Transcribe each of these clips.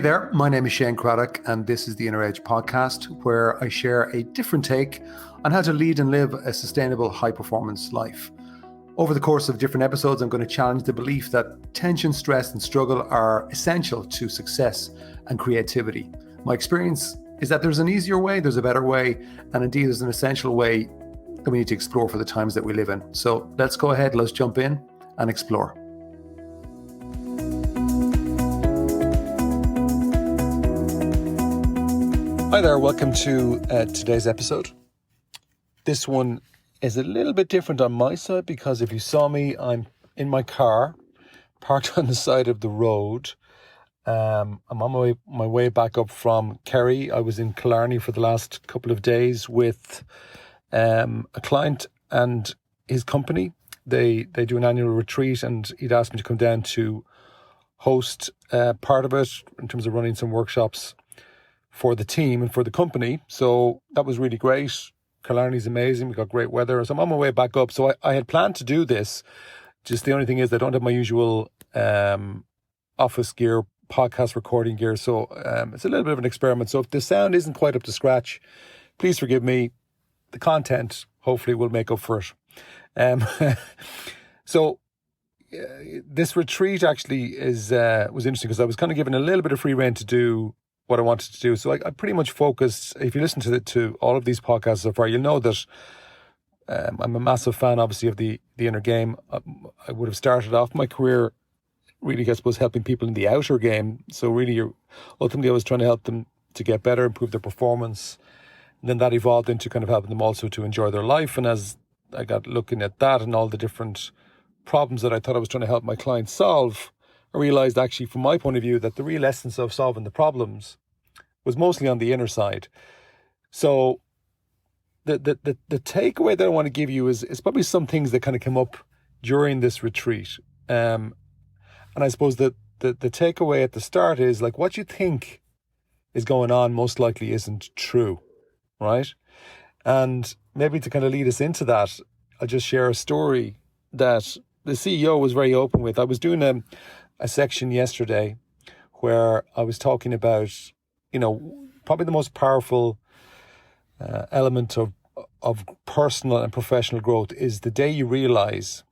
Hey there, my name is Shane Craddock, and this is the Inner Edge podcast, where I share a different take on how to lead and live a sustainable high-performance life. Over the course of different episodes, I'm going to challenge the belief that tension, stress, and struggle are essential to success and creativity. My experience is that there's an easier way, there's a better way, and indeed there's an essential way that we need to explore for the times that we live in. So let's go ahead, let's jump in and explore. Hi there, welcome to today's episode. This one is a little bit different on my side because if you saw me, I'm in my car, parked on the side of the road. I'm on my way back up from Kerry. I was in Killarney for the last couple of days with a client and his company. They do an annual retreat, and he'd asked me to come down to host part of it in terms of running some workshops for the team and for the company. So that was really great. Killarney's amazing. We got great weather. So I'm on my way back up. So I had planned to do this. Just the only thing is I don't have my usual office gear, podcast recording gear. So it's a little bit of an experiment. So if the sound isn't quite up to scratch, please forgive me. The content hopefully will make up for it. So this retreat actually was interesting because I was kind of given a little bit of free rein to do what I wanted to do. So I pretty much focused, if you listen to all of these podcasts so far, you'll know that I'm a massive fan, obviously, of the inner game. I would have started off my career really, I suppose, helping people in the outer game. So really, ultimately, I was trying to help them to get better, improve their performance. And then that evolved into kind of helping them also to enjoy their life. And as I got looking at that and all the different problems that I thought I was trying to help my clients solve, I realized actually from my point of view that the real essence of solving the problems was mostly on the inner side. So the takeaway that I want to give you is probably some things that kind of come up during this retreat. And I suppose that the takeaway at the start is like what you think is going on most likely isn't true, right? And maybe to kind of lead us into that, I'll just share a story that the CEO was very open with. I was doing a section yesterday where I was talking about, probably the most powerful element of personal and professional growth is the day you realize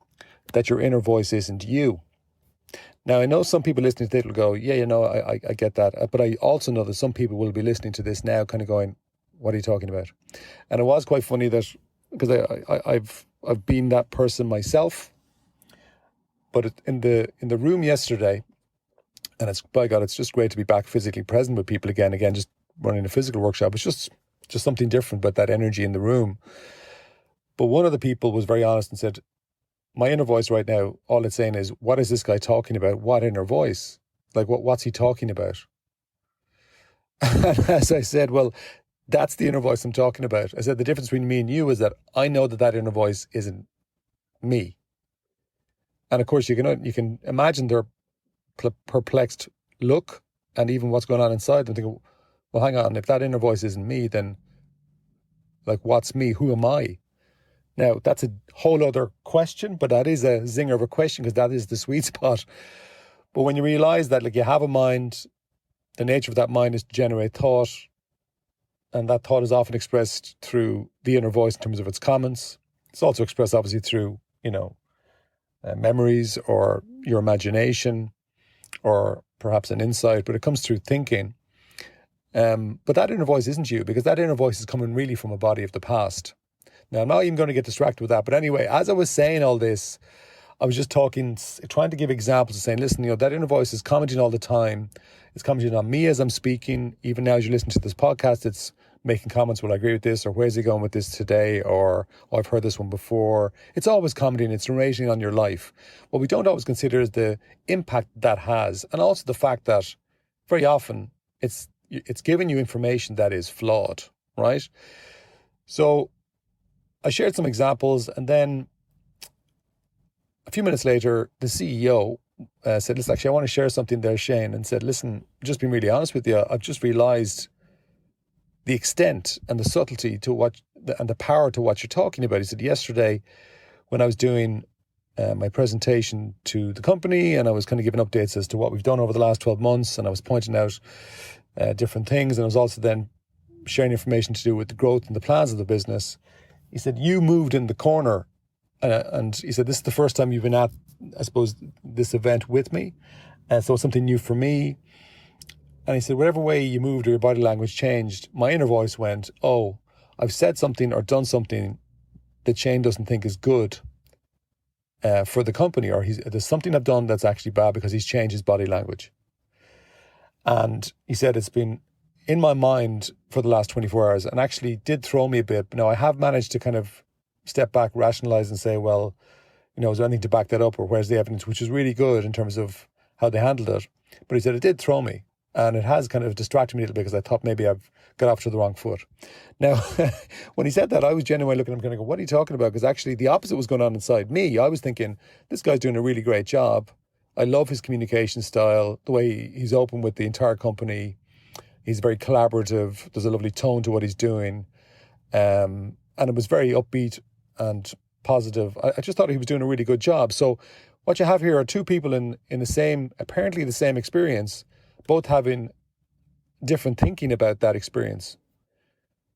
that your inner voice isn't you. Now, I know some people listening to this will go, yeah, I get that. But I also know that some people will be listening to this now kind of going, what are you talking about? And it was quite funny that, because I've been that person myself, but in the room yesterday, and by God, it's just great to be back physically present with people again, just running a physical workshop. It's just something different about that energy in the room. But one of the people was very honest and said, my inner voice right now, all it's saying is, what is this guy talking about? What inner voice? Like, what's he talking about? And as I said, well, that's the inner voice I'm talking about. I said, the difference between me and you is that I know that inner voice isn't me. And of course, you can imagine their perplexed look and even what's going on inside and think, well, hang on, if that inner voice isn't me, then like, what's me? Who am I? Now, that's a whole other question, but that is a zinger of a question because that is the sweet spot. But when you realize that, like, you have a mind, the nature of that mind is to generate thought, and that thought is often expressed through the inner voice in terms of its comments. It's also expressed, obviously, through, memories or your imagination or perhaps an insight, but it comes through thinking. But that inner voice isn't you, because that inner voice is coming really from a body of the past. Now, I'm not even going to get distracted with that. But anyway, as I was saying all this, I was just trying to give examples of saying, listen, that inner voice is commenting all the time. It's commenting on me as I'm speaking. Even now, as you listen to this podcast, it's making comments, will I agree with this? Or where's he going with this today? Or, oh, I've heard this one before. It's always commenting. It's narrating on your life. What we don't always consider is the impact that has. And also the fact that very often it's giving you information that is flawed, right? So I shared some examples, and then a few minutes later, the CEO said, listen, actually, I want to share something there, Shane, and said, listen, just being really honest with you, I've just realized the extent and the subtlety to and the power to what you're talking about. He said, yesterday, when I was doing my presentation to the company, and I was kind of giving updates as to what we've done over the last 12 months, and I was pointing out different things, and I was also then sharing information to do with the growth and the plans of the business. He said, you moved in the corner, and he said, this is the first time you've been at, I suppose, this event with me, and so it's something new for me. And he said, whatever way you moved or your body language changed, my inner voice went, oh, I've said something or done something that Shane doesn't think is good for the company, or there's something I've done that's actually bad because he's changed his body language. And he said it's been in my mind for the last 24 hours and actually did throw me a bit. Now, I have managed to kind of step back, rationalize and say, well, is there anything to back that up, or where's the evidence, which is really good in terms of how they handled it. But he said it did throw me, and it has kind of distracted me a little bit because I thought maybe I've got off to the wrong foot. Now, when he said that, I was genuinely looking at him kind of go, what are you talking about? Because actually the opposite was going on inside me. I was thinking, this guy's doing a really great job. I love his communication style, the way he's open with the entire company. He's very collaborative. There's a lovely tone to what he's doing. And it was very upbeat and positive. I just thought he was doing a really good job. So what you have here are two people in the same, apparently the same experience, both having different thinking about that experience.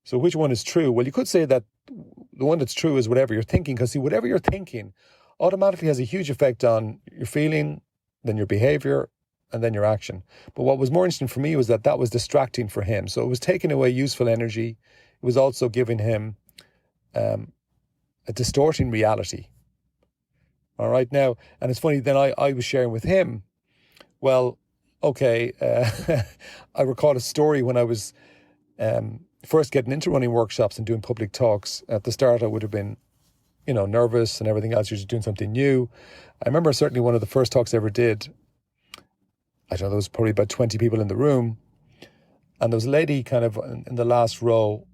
So which one is true? Well, you could say that the one that's true is whatever you're thinking, because see, whatever you're thinking automatically has a huge effect on your feeling, then your behavior, and then your action. But what was more interesting for me was that was distracting for him. So it was taking away useful energy. It was also giving him a distorting reality. All right, now, and it's funny, then I was sharing with him, well, okay, I recall a story when I was first getting into running workshops and doing public talks. At the start, I would have been, nervous and everything else. You're just doing something new. I remember certainly one of the first talks I ever did, I don't know, there was probably about 20 people in the room. And there was a lady kind of in the last row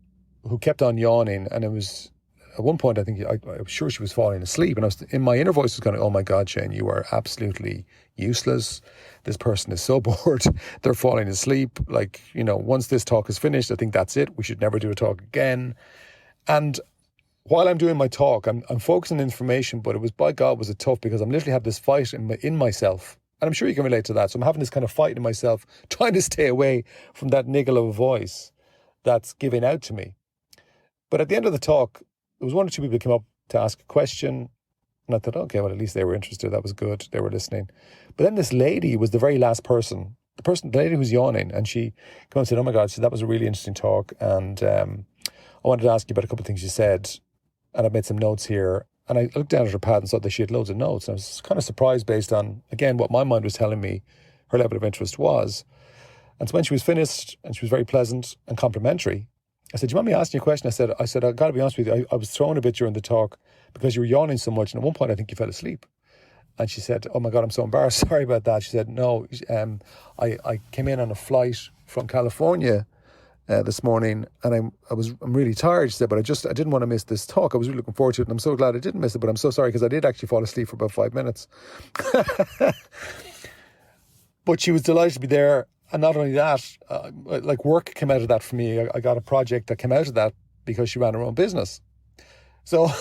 who kept on yawning. And it was, at one point, I think, I was sure she was falling asleep. And I was, in my inner voice was going, oh my God, Shane, you are absolutely useless. This person is so bored. They're falling asleep. Like, once this talk is finished, I think that's it. We should never do a talk again. And while I'm doing my talk, I'm focusing on information, but it was, by God, was it tough, because I'm literally have this fight in myself. And I'm sure you can relate to that. So I'm having this kind of fight in myself, trying to stay away from that niggle of a voice that's giving out to me. But at the end of the talk, there was one or two people who came up to ask a question. And I thought, okay, well, at least they were interested. That was good. They were listening. But then this lady was the very last person, the lady who was yawning. And she came and said, oh my God, so that was a really interesting talk. And I wanted to ask you about a couple of things you said. And I've made some notes here. And I looked down at her pad and saw that she had loads of notes. And I was kind of surprised based on, again, what my mind was telling me her level of interest was. And so when she was finished, and she was very pleasant and complimentary, I said, do you mind me asking you a question? I said, I got to be honest with you, I was thrown a bit during the talk because you were yawning so much. And at one point, I think you fell asleep. And she said, oh my God, I'm so embarrassed. Sorry about that. She said, no, I came in on a flight from California this morning, and I'm really tired. She said, but I didn't want to miss this talk. I was really looking forward to it, and I'm so glad I didn't miss it, but I'm so sorry because I did actually fall asleep for about 5 minutes. But she was delighted to be there. And not only that, like work came out of that for me. I got a project that came out of that because she ran her own business. So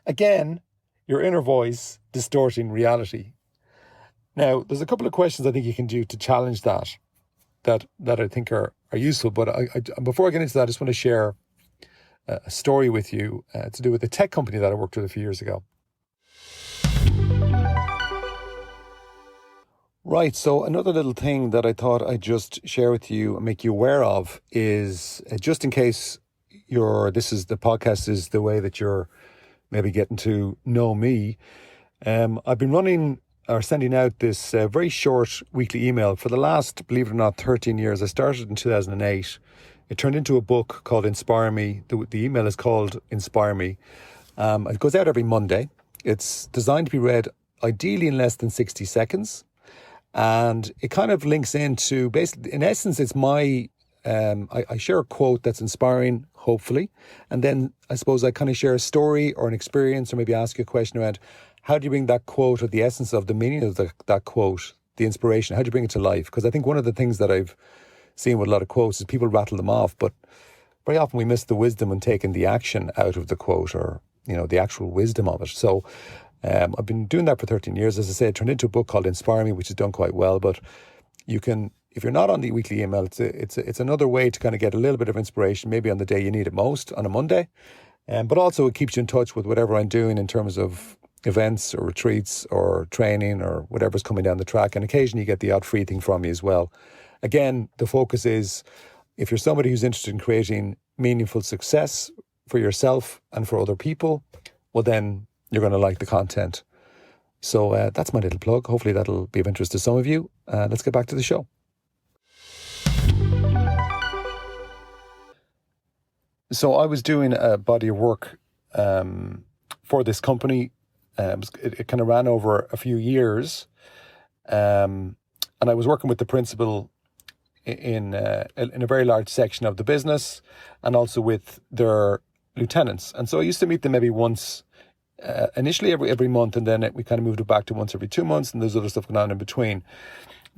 again, your inner voice distorting reality. Now, there's a couple of questions I think you can do to challenge that I think are useful. But before I get into that, I just want to share a story with you to do with a tech company that I worked with a few years ago. Right, so another little thing that I thought I'd just share with you and make you aware of is, just in case the podcast is the way that you're maybe getting to know me, I've been running or sending out this very short weekly email for the last, believe it or not, 13 years. I started in 2008. It turned into a book called Inspire Me. The email is called Inspire Me. It goes out every Monday. It's designed to be read ideally in less than 60 seconds. And it kind of links into, basically, in essence, it's my, I share a quote that's inspiring, hopefully. And then I suppose I kind of share a story or an experience, or maybe ask you a question around how do you bring that quote, or the essence of the meaning of that quote, the inspiration, how do you bring it to life? Because I think one of the things that I've seen with a lot of quotes is people rattle them off, but very often we miss the wisdom in taking the action out of the quote, or, the actual wisdom of it. So I've been doing that for 13 years. As I say, it turned into a book called Inspire Me, which has done quite well. But you can, if you're not on the weekly email, it's another way to kind of get a little bit of inspiration, maybe on the day you need it most, on a Monday. But also it keeps you in touch with whatever I'm doing in terms of events or retreats or training or whatever's coming down the track. And occasionally you get the odd free thing from me as well. Again, the focus is, if you're somebody who's interested in creating meaningful success for yourself and for other people, well, then you're going to like the content. So that's my little plug. Hopefully that'll be of interest to some of you. Let's get back to the show. So I was doing a body of work for this company. It kind of ran over a few years. And I was working with the principal in a very large section of the business, and also with their lieutenants. And so I used to meet them maybe once, initially every month, and then we kind of moved it back to once every 2 months, and there's other stuff going on in between.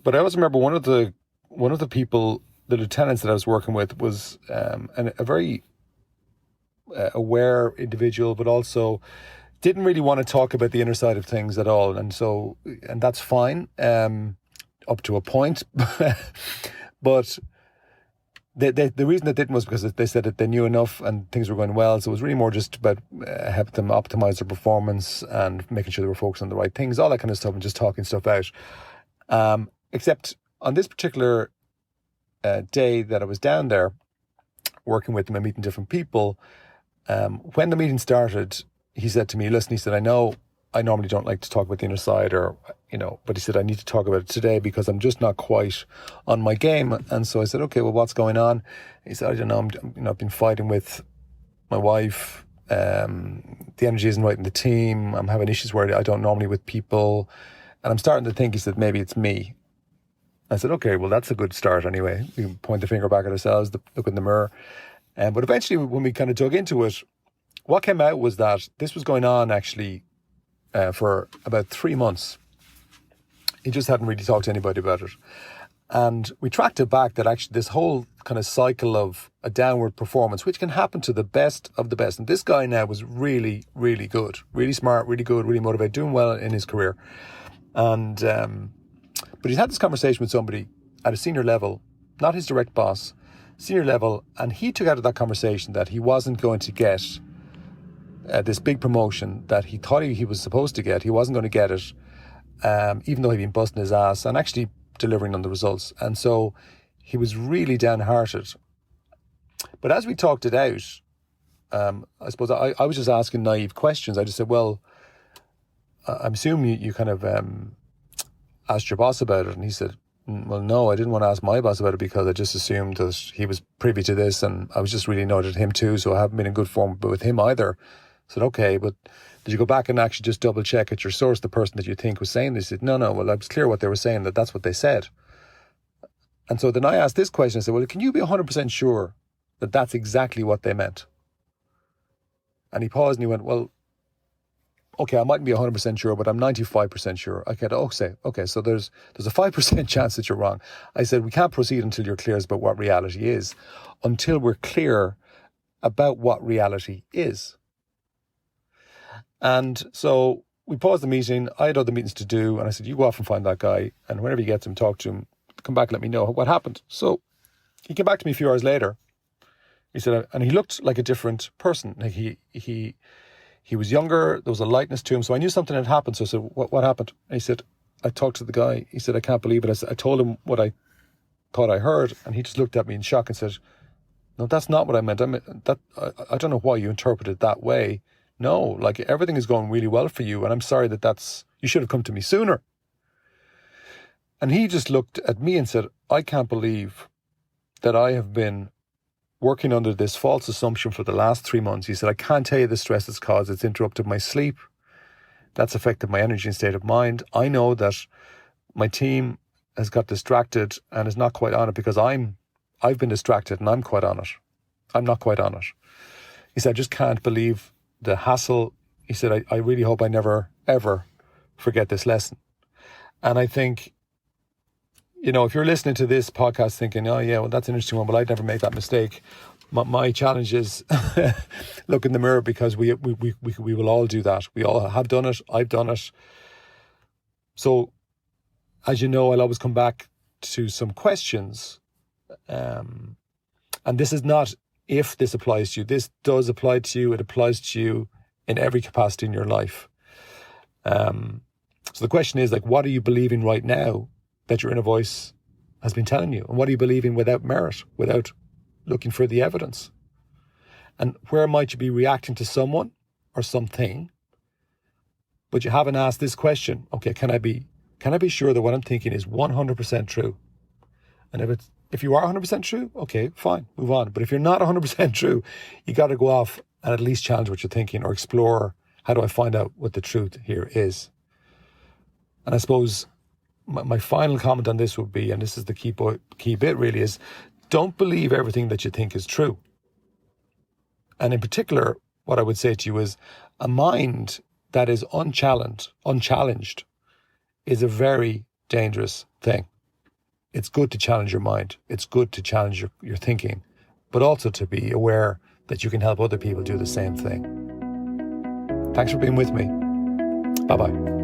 But I always remember one of the people, the lieutenants that I was working with, was a very aware individual, but also didn't really want to talk about the inner side of things at all. And that's fine, up to a point. But the reason they didn't was because they said that they knew enough and things were going well. So it was really more just about helping them optimize their performance and making sure they were focused on the right things, all that kind of stuff, and just talking stuff out. Except on this particular day that I was down there working with them and meeting different people, when the meeting started, he said to me, listen, he said, I know I normally don't like to talk about the inner side, but he said, I need to talk about it today because I'm just not quite on my game. And so I said, okay, well, what's going on? He said, I don't know, I've been fighting with my wife. The energy isn't right in the team. I'm having issues where I don't normally with people. And I'm starting to think, he said, maybe it's me. I said, okay, well, that's a good start anyway. We point the finger back at ourselves, look in the mirror. But eventually, when we kind of dug into it, what came out was that this was going on actually for about 3 months. He just hadn't really talked to anybody about it. And we tracked it back that actually this whole kind of cycle of a downward performance, which can happen to the best of the best. And this guy now was really, really good, really smart, really good, really motivated, doing well in his career. And but he's had this conversation with somebody at a senior level, not his direct boss, senior level, and he took out of that conversation that he wasn't going to get this big promotion that he thought he was supposed to get. He wasn't going to get it, even though he'd been busting his ass and actually delivering on the results. And so he was really downhearted. But as we talked it out, I suppose I was just asking naive questions. I just said, well, I'm assuming you kind of asked your boss about it. And he said, well, no, I didn't want to ask my boss about it because I just assumed that he was privy to this, and I was just really annoyed at him too, so I haven't been in good form with him either. I said, okay, but did you go back and actually just double check at your source, the person that you think was saying this? He said, no, well, I was clear what they were saying, that's what they said. And so then I asked this question, I said, well, can you be 100% sure that that's exactly what they meant? And he paused and he went, well, okay, I mightn't be 100% sure, but I'm 95% sure. I said, okay, so there's a 5% chance that you're wrong. I said, we can't proceed until you're clear about what reality is, until we're clear about what reality is. And so we paused the meeting. I had other meetings to do, and I said, you go off and find that guy, and whenever you get him, talk to him, come back and let me know what happened. So he came back to me a few hours later. He said, and he looked like a different person. Like he was younger, there was a lightness to him, so I knew something had happened. So I said, what happened? And he said, I talked to the guy. He said, I can't believe it. I told him what I thought I heard, and he just looked at me in shock and said, no, that's not what I meant. I don't know why you interpret it that way. No, like everything is going really well for you, and I'm sorry you should have come to me sooner. And he just looked at me and said, I can't believe that I have been working under this false assumption for the last 3 months. He said, I can't tell you the stress it's caused. It's interrupted my sleep. That's affected my energy and state of mind. I know that my team has got distracted and is not quite on it because I've been distracted and I'm quite on it. I'm not quite on it. He said, I just can't believe the hassle. He said, I really hope I never, ever forget this lesson. And I think, if you're listening to this podcast thinking, oh yeah, well, that's an interesting one, but I'd never make that mistake. My challenge is look in the mirror, because we will all do that. We all have done it. I've done it. So, as you know, I'll always come back to some questions. And this is not if this applies to you. This does apply to you. It applies to you in every capacity in your life. So the question is, like, what are you believing right now that your inner voice has been telling you? And what are you believing without merit, without looking for the evidence? And where might you be reacting to someone or something, but you haven't asked this question? Okay, can I be sure that what I'm thinking is 100% true? And if you are 100% true, okay, fine, move on. But if you're not 100% true, you got to go off and at least challenge what you're thinking, or explore, how do I find out what the truth here is? And I suppose my final comment on this would be, and this is the key bit really, is don't believe everything that you think is true. And in particular, what I would say to you is, a mind that is unchallenged is a very dangerous thing. It's good to challenge your mind. It's good to challenge your thinking, but also to be aware that you can help other people do the same thing. Thanks for being with me. Bye-bye.